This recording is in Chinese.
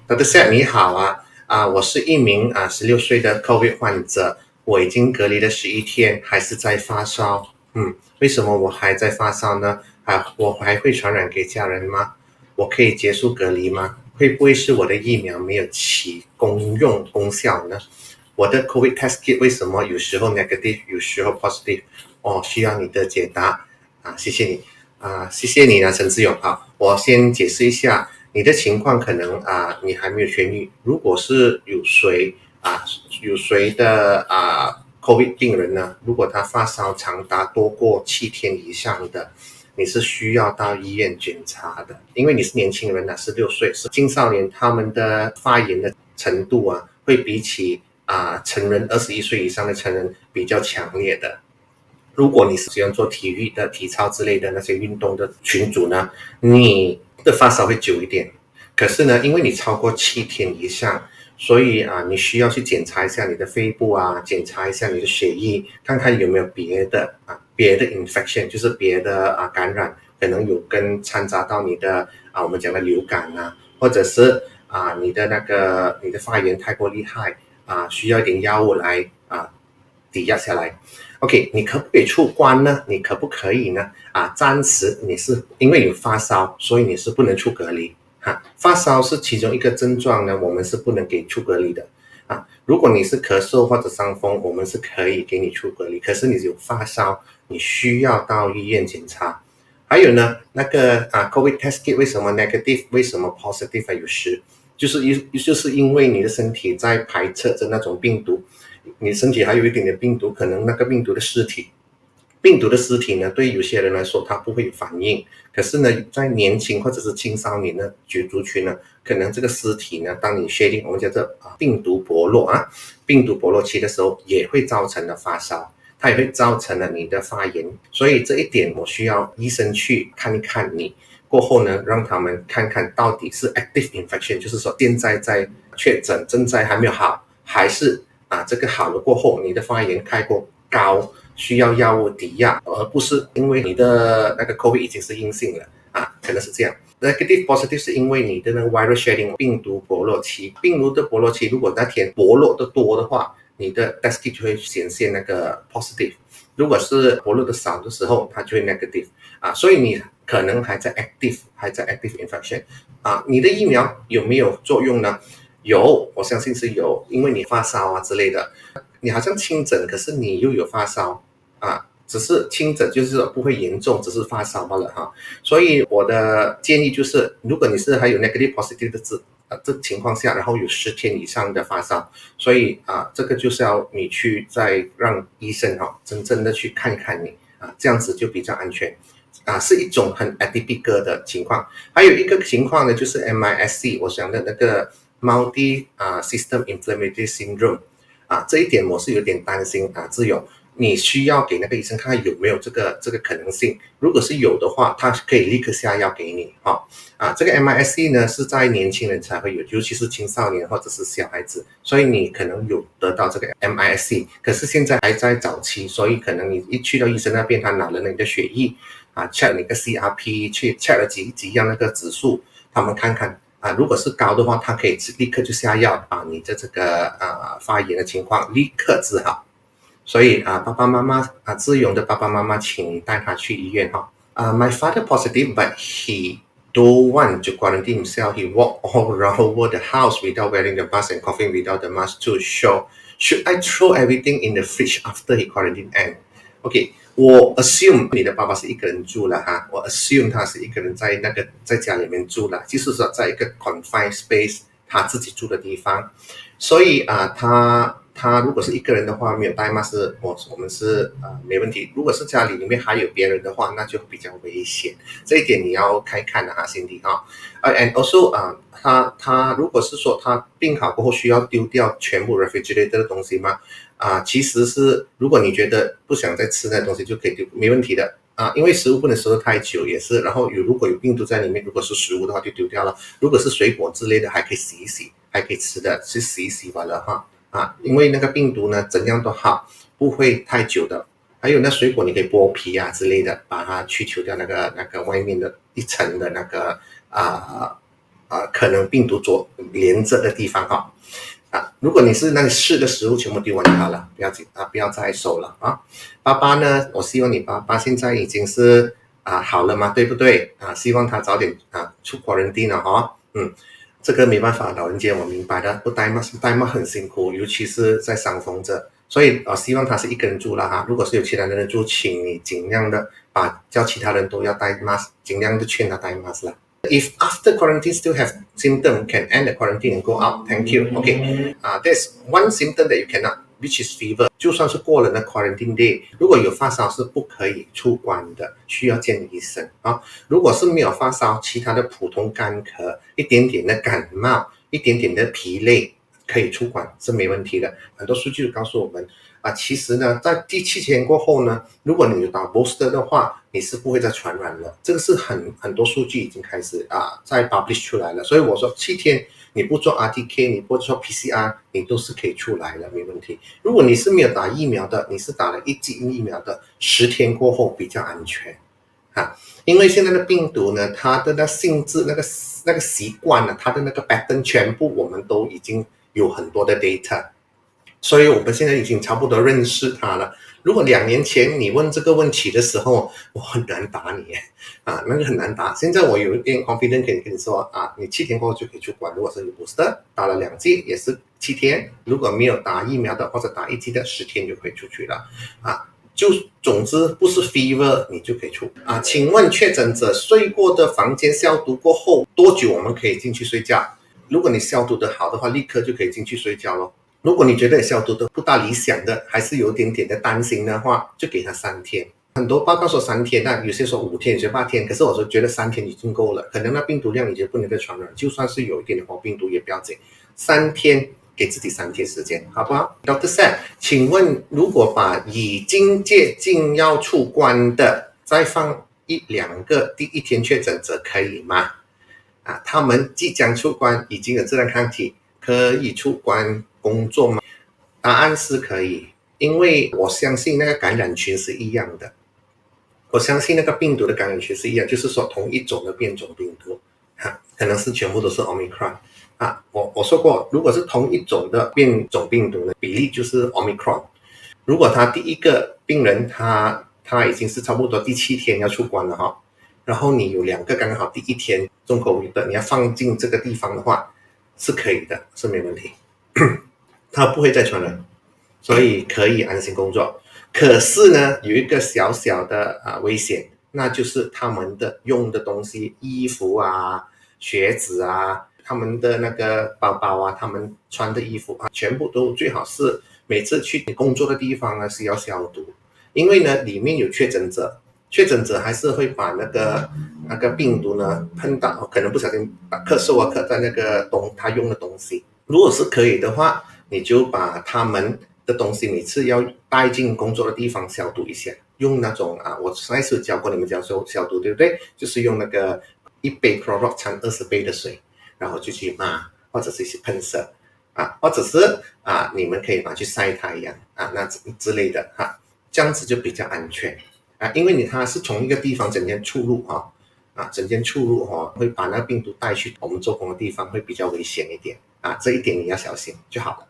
Dr. Seth 你好我是一名16岁的 COVID 患者，我已经隔离了11天，还是在发烧。为什么我还在发烧呢？我还会传染给家人吗？我可以结束隔离吗？会不会是我的疫苗没有起功效呢？我的 COVID test kit 为什么有时候 negative，有时候 positive？需要你的解答谢谢你谢谢你陈志勇。好，我先解释一下你的情况，可能你还没有痊愈。如果是有谁的COVID 病人呢，如果他发烧长达多过7天以上的，你是需要到医院检查的，因为你是年轻人16岁是青少年，他们的发炎的程度会比起成人21岁以上的成人比较强烈的。如果你是喜欢做体育的体操之类的那些运动的群组呢，你的发烧会久一点。可是呢，因为你超过7天以上，所以你需要去检查一下你的肺部检查一下你的血液，看看有没有别的infection， 就是别的感染，可能有掺杂到你的我们讲的流感或者是你的发炎太过厉害需要一点药物来抵押下来。OK， 你可不可以出关呢？你可不可以呢？暂时你是因为有发烧，所以你是不能出隔离。发烧是其中一个症状呢，我们是不能给出隔离的。如果你是咳嗽或者伤风，我们是可以给你出隔离。可是你有发烧，你需要到医院检查。还有呢，那个COVID test kit 为什么 negative， 为什么 positive 有时就是因为你的身体在排斥着那种病毒，你身体还有一点点病毒，可能那个病毒的尸体呢，对有些人来说它不会有反应，可是呢，在年轻或者是青少年的族群呢，可能这个尸体呢，当你确定我们叫做病毒薄弱期的时候，也会造成了发烧，它也会造成了你的发炎，所以这一点我需要医生去看一看你。过后呢，让他们看看到底是 active infection， 就是说现在在确诊，正在还没有好，还是这个好了过后，你的发炎太过高，需要药物抵押，而不是因为你的那个 COVID 已经是阴性了可能是这样。Negative positive 是因为你的那个 virus shedding 病毒薄弱期，如果那天薄弱的多的话，你的 test kit 就会显现那个 positive。如果是薄弱的少的时候，它就会 negative 所以你可能还在 active infection 你的疫苗有没有作用呢？有，我相信是有，因为你发烧之类的，你好像轻症，可是你又有发烧只是轻症，就是说不会严重，只是发烧罢了所以我的建议就是，如果你是还有 negative positive 的这情况下，然后有10天以上的发烧，所以这个就是要你去再让医生真正的去看看你这样子就比较安全是一种很 atypical 的情况。还有一个情况呢，就是 MIS-C， 我想的那个 multi system inflammatory syndrome 这一点我是有点担心志勇，你需要给那个医生看看有没有这个可能性。如果是有的话，他可以立刻下药给你这个 MIS-C 呢是在年轻人才会有，尤其是青少年或者是小孩子，所以你可能有得到这个 MIS-C， 可是现在还在早期，所以可能你一去到医生那边，他拿了你的血液check 你的 CRP， 去 check 了几样那个指数，他们看看如果是高的话，他可以立刻就下药把你的这个发炎的情况立刻治好。所以爸爸妈妈志勇的爸爸妈妈，请你带他去医院My father positive, but he don't want to quarantine himself. He walked all around over the house without wearing the mask and coughing without the mask too. Should I throw everything in the fridge after he quarantine end? OK， 我 assume 你的爸爸是一个人住了我 assume 他是一个人在家里面住了，就是说在一个 confined space 他自己住的地方，所以他如果是一个人的话，没有带 mask， 我们是没问题。如果是家里面还有别人的话，那就比较危险。这一点你要看看Cindy and also他如果是说他病好过后需要丢掉全部 refrigerator 的东西吗？其实是如果你觉得不想再吃那东西就可以丢，没问题的因为食物不能收得太久也是，然后如果有病毒在里面，如果是食物的话就丢掉了，如果是水果之类的还可以洗一洗，还可以吃的，去洗一洗完了因为那个病毒呢怎样都好不会太久的。还有那水果你可以剥皮之类的，把它去除掉那个外面的一层的那个可能病毒连着的地方如果你是那湿的食物全部丢完就好了，不要再收了爸爸呢，我希望你爸爸现在已经是好了嘛，对不对希望他早点出quarantine了这个没办法，老人家我明白的，不戴帽很辛苦，尤其是在伤风着，所以希望他是一个人住了如果是有其他人住，请你尽量的叫其他人都要戴 mask， 尽量的劝他戴 mask 了。If after quarantine still have symptom, can end the quarantine and go out. Thank you. Okay. There's one symptom that you cannot, which is fever. 就算是过了那 quarantine day， 如果有发烧是不可以出关的，需要见医生如果是没有发烧，其他的普通干咳，一点点的感冒，一点点的疲累，可以出关是没问题的。很多数据告诉我们其实呢，在第7天过后呢，如果你有打 booster 的话，你是不会再传染了。这个是很多数据已经开始在 publish 出来了。所以我说7天你不做 RTK， 你不做 PCR， 你都是可以出来的，没问题。如果你是没有打疫苗的，你是打了1剂疫苗的，10天过后比较安全因为现在的病毒呢，它的那性质那个习惯它的那个 pattern 全部我们都已经有很多的 data。所以我们现在已经差不多认识它了。如果2年前你问这个问题的时候，我很难答你那个很难答。现在我有一点 confident 可以跟你说你7天过后就可以出关。如果是有 booster 打了2剂也是7天，如果没有打疫苗的或者打1剂的10天就可以出去了就总之不是 fever 你就可以出请问确诊者睡过的房间消毒过后多久我们可以进去睡觉？如果你消毒的好的话，立刻就可以进去睡觉咯。如果你觉得消毒的不大理想的，还是有点点的担心的话，就给他3天。很多报告说3天有些说5天，有些8天，可是我说觉得3天已经够了。可能那病毒量已经不能再传染，就算是有一点的活病毒也不要紧。3天给自己3天时间，好不好 ？Dr. Sam， 请问如果把已经接近要出关的再放1-2个第1天确诊者可以吗？他们即将出关，已经有自然抗体，可以出关工作吗？答案是可以，因为我相信那个感染群是一样的，我相信那个病毒的感染群是一样，就是说同一种的变种病毒可能是全部都是 Omicron我说过，如果是同一种的变种病毒呢，比例就是 Omicron。如果他第一个病人他已经是差不多第7天要出关了然后你有2个刚刚好第1天中COVID的，你要放进这个地方的话是可以的，是没问题它不会再传染，所以可以安心工作。可是呢，有一个小小的危险，那就是他们的用的东西，衣服鞋子他们的那个包包他们穿的衣服全部都最好是每次去工作的地方呢是要消毒，因为呢里面有确诊者还是会把那个病毒呢碰到，可能不小心把刻在那个他用的东西。如果是可以的话，你就把他们的东西每次要带进工作的地方消毒一下，用那种我上一次教过你们消毒对不对？就是用那个1杯 Clorox 掺20杯的水，然后就去抹，或者是去喷射或者是你们可以拿去晒太阳那之类的这样子就比较安全因为它是从一个地方整天出入整天出入会把那病毒带去我们做工的地方，会比较危险一点这一点你要小心就好了。